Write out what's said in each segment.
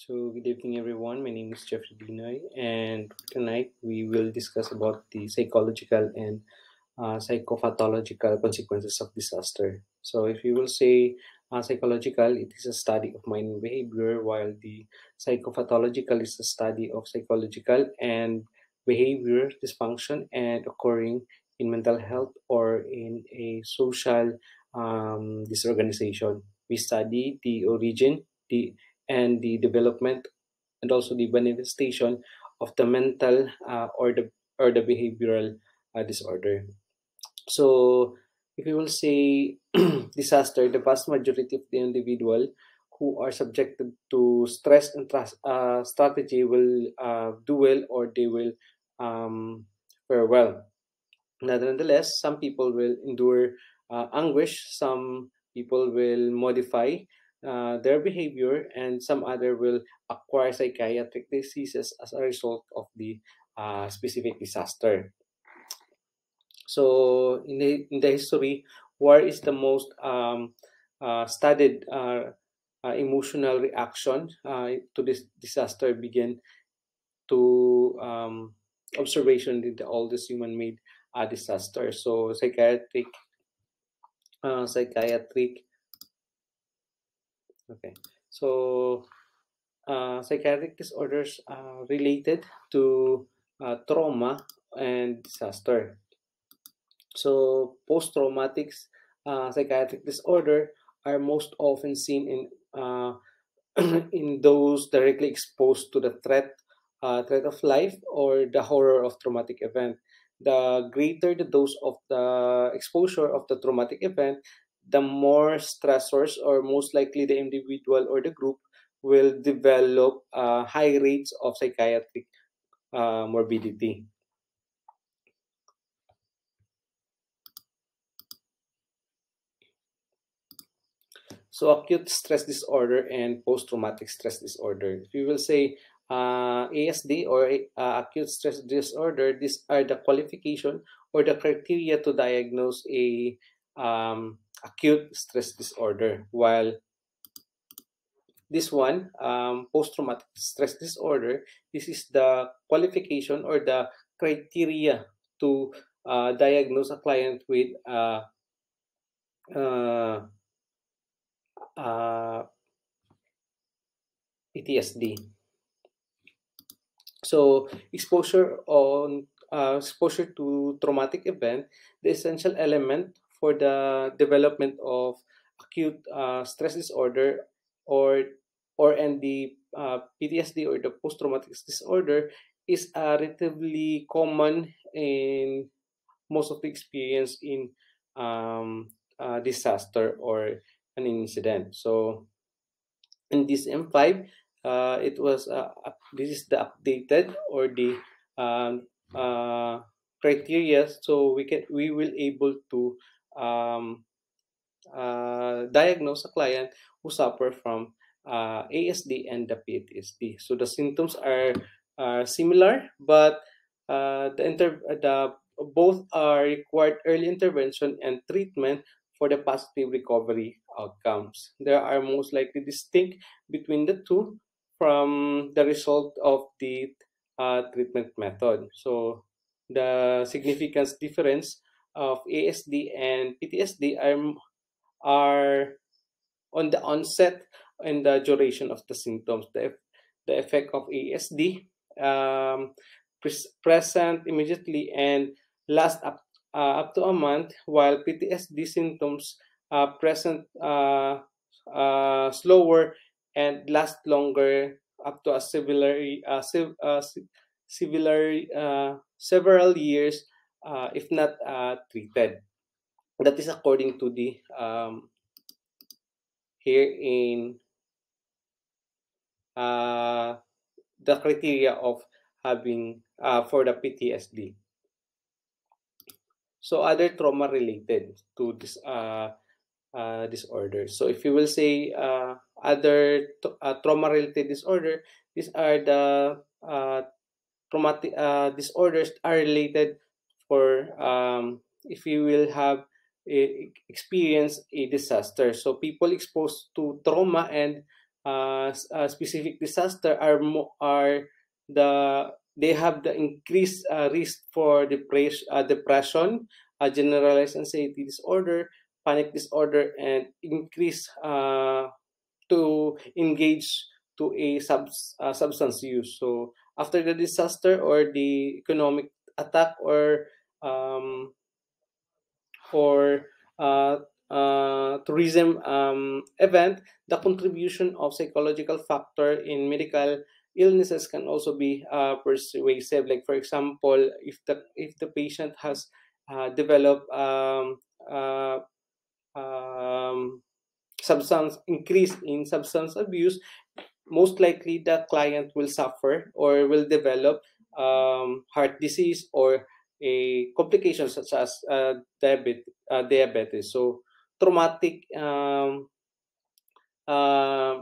So, good evening, everyone. My name is Jeffrey Binoy, and tonight we will discuss about the psychological and psychopathological consequences of disaster. So, if you will say psychological, it is a study of mind and behavior, while the psychopathological is a study of psychological and behavior dysfunction and occurring in mental health or in a social disorganization. We study the origin, the development, and also the manifestation of the mental or the behavioral disorder. So, if you will say disaster, the vast majority of the individual who are subjected to stress and strategy will do well, or they will fare well. Nonetheless, some people will endure anguish, some people will modify their behavior, and some other will acquire psychiatric diseases as a result of the specific disaster. So, in the history, war is the most studied emotional reaction to this disaster began to observation in the oldest human-made disaster. So, psychiatric. Okay. So, psychiatric disorders related to trauma and disaster. So, post-traumatic psychiatric disorder are most often seen in in those directly exposed to the threat of life or the horror of traumatic event. The greater the dose of the exposure of the traumatic event, the more stressors, or most likely the individual or the group will develop high rates of psychiatric morbidity. So, acute stress disorder and post-traumatic stress disorder. If you will say ASD, or acute stress disorder, these are the qualification or the criteria to diagnose a acute stress disorder. While this one, post-traumatic stress disorder, this is the qualification or the criteria to diagnose a client with uh, uh, PTSD. So, exposure to traumatic event, the essential element for the development of acute stress disorder, or and the PTSD, or the post traumatic disorder, is relatively common in most of the experience in disaster or an incident. So, in this M5, it was this is the updated or the um, uh, criteria, so we will able to um, diagnose a client who suffer from ASD and the PTSD. So the symptoms are similar, but the both are required early intervention and treatment for the positive recovery outcomes. There are most likely distinct between the two from the result of the treatment method. So the significance difference of ASD and PTSD are on the onset and the duration of the symptoms. The effect of ASD present immediately and last up to a month, while PTSD symptoms present slower and last longer, up to a several years if not treated. That is according to the here in uh, the criteria of having for the PTSD. So, other trauma related to this disorder. So, if you will say other trauma related disorder, these are the traumatic disorders are related for if you will have experience a disaster. So, people exposed to trauma and specific disaster are they have the increased risk for depression, generalized anxiety disorder, panic disorder, and increase to engage to a substance use. So after the disaster or the economic attack um, or tourism event, the contribution of psychological factor in medical illnesses can also be persuasive. Like for example, if the patient has developed uh, um, substance increase in substance abuse, most likely the client will suffer or will develop heart disease or a complication such as diabetes. So traumatic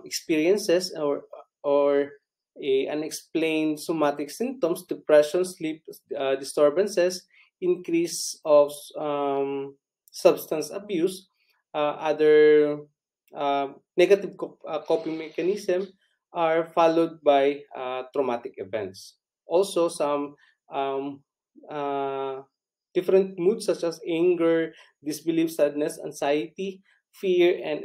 experiences or unexplained somatic symptoms, depression, sleep disturbances, increase of substance abuse, other negative coping mechanism are followed by traumatic events. Also, some um, uh, different moods such as anger, disbelief, sadness, anxiety, fear, and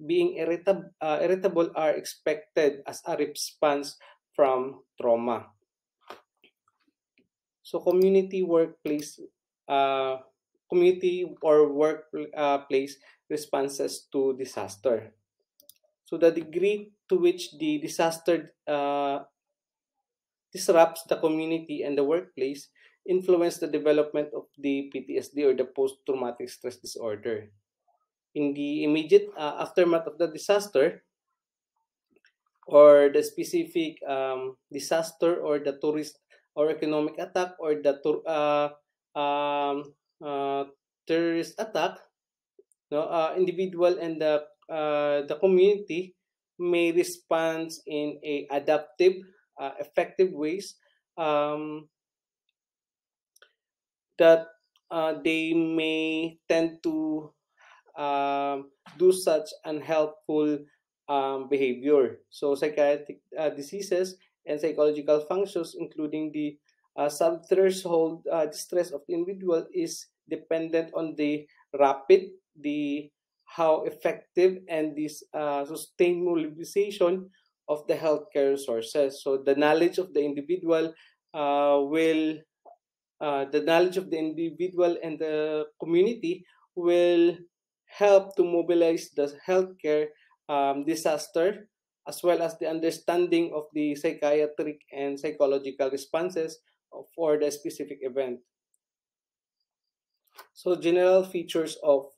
being irritable are expected as a response from trauma. So uh, community or workplace responses to disaster. So the degree to which the disaster disrupts the community and the workplace influence the development of the PTSD or the post-traumatic stress disorder. In the immediate aftermath of the disaster, or the specific disaster or the tourist or economic attack or the um, uh, terrorist attack, no, individual and the community may respond in a adaptive, effective ways um, that they may tend to do such unhelpful behavior. So, psychiatric diseases and psychological functions, including the subthreshold distress of the individual, is dependent on the rapid, the how effective, and this sustained mobilization of the healthcare resources. So, will the knowledge of the individual and the community will help to mobilize the healthcare disaster, as well as the understanding of the psychiatric and psychological responses for the specific event. So general features of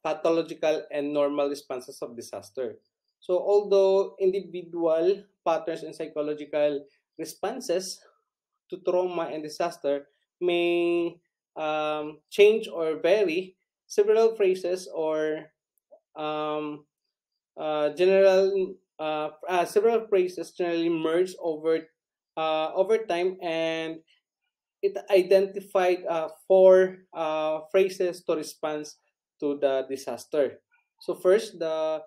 pathological and normal responses of disaster. So although individual patterns and psychological responses to trauma and disaster may change or vary, several phrases or um, several phrases generally merge over time, and it identified four phrases to respond to the disaster. So first, uh,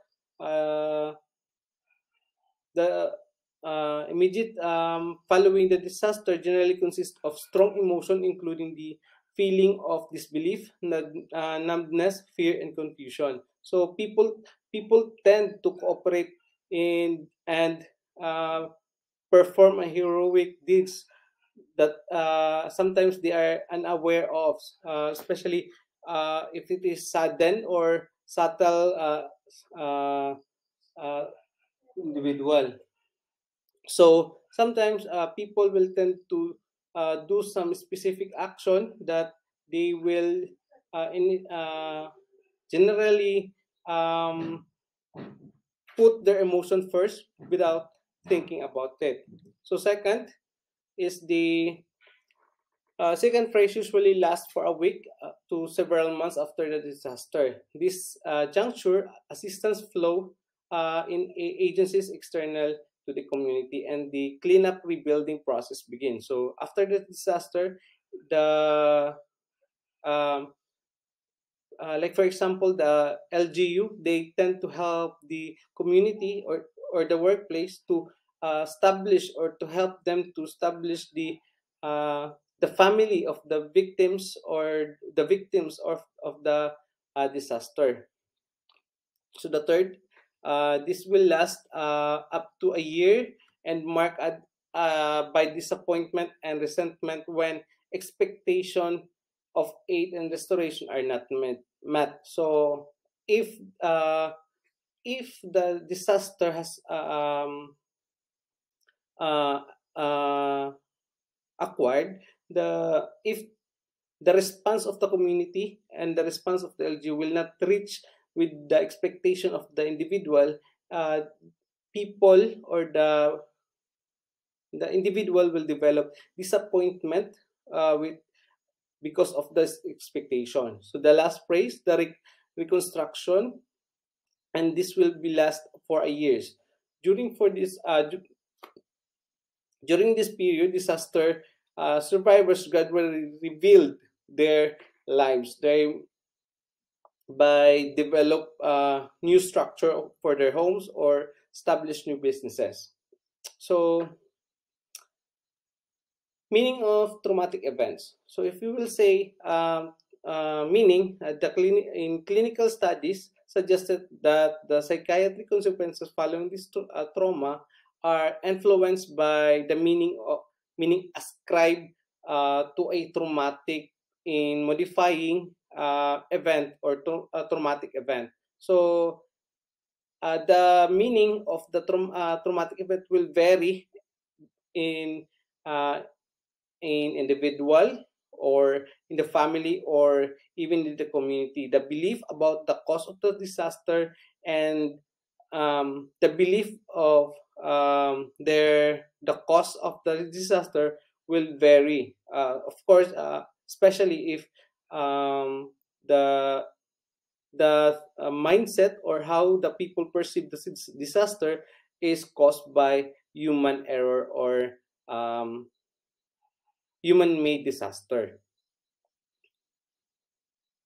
the immediate following the disaster generally consists of strong emotion, including the feeling of disbelief, numbness, fear, and confusion. So people tend to cooperate in and perform a heroic deeds that sometimes they are unaware of, especially if it is sudden or subtle uh, individual. So sometimes people will tend to do some specific action that they will generally um, put their emotion first without thinking about it. So second is the second phase usually lasts for a week to several months after the disaster. This juncture, assistance flow agencies external to the community, and the cleanup rebuilding process begins. So after the disaster, the um, like for example, the LGU, they tend to help the community or the workplace to establish, or to help them to establish uh, the family of the victims, or the victims of the disaster. So the third, this will last up to a year and mark by disappointment and resentment when expectation of aid and restoration are not met. So if uh, if the disaster has uh, uh, acquired, the if the response of the community and the response of the LG will not reach with the expectation of the individual, uh, people, or the individual will develop disappointment with because of this expectation. So the last phrase, the reconstruction, and this will be last for a years. During for this during this period, disaster survivors gradually rebuild their lives. They by develop new structure for their homes or establish new businesses. So, meaning of traumatic events. So, if you will say meaning, in clinical studies suggested that the psychiatric consequences following this trauma are influenced by the meaning ascribed to a traumatic in modifying event or traumatic event. So the meaning of the traumatic event will vary in uh, in individual, or in the family, or even in the community. The belief about the cause of the disaster, and the belief of the cause of the disaster will vary. Of course, especially if um, the mindset or how the people perceive the disaster is caused by human error or human made disaster.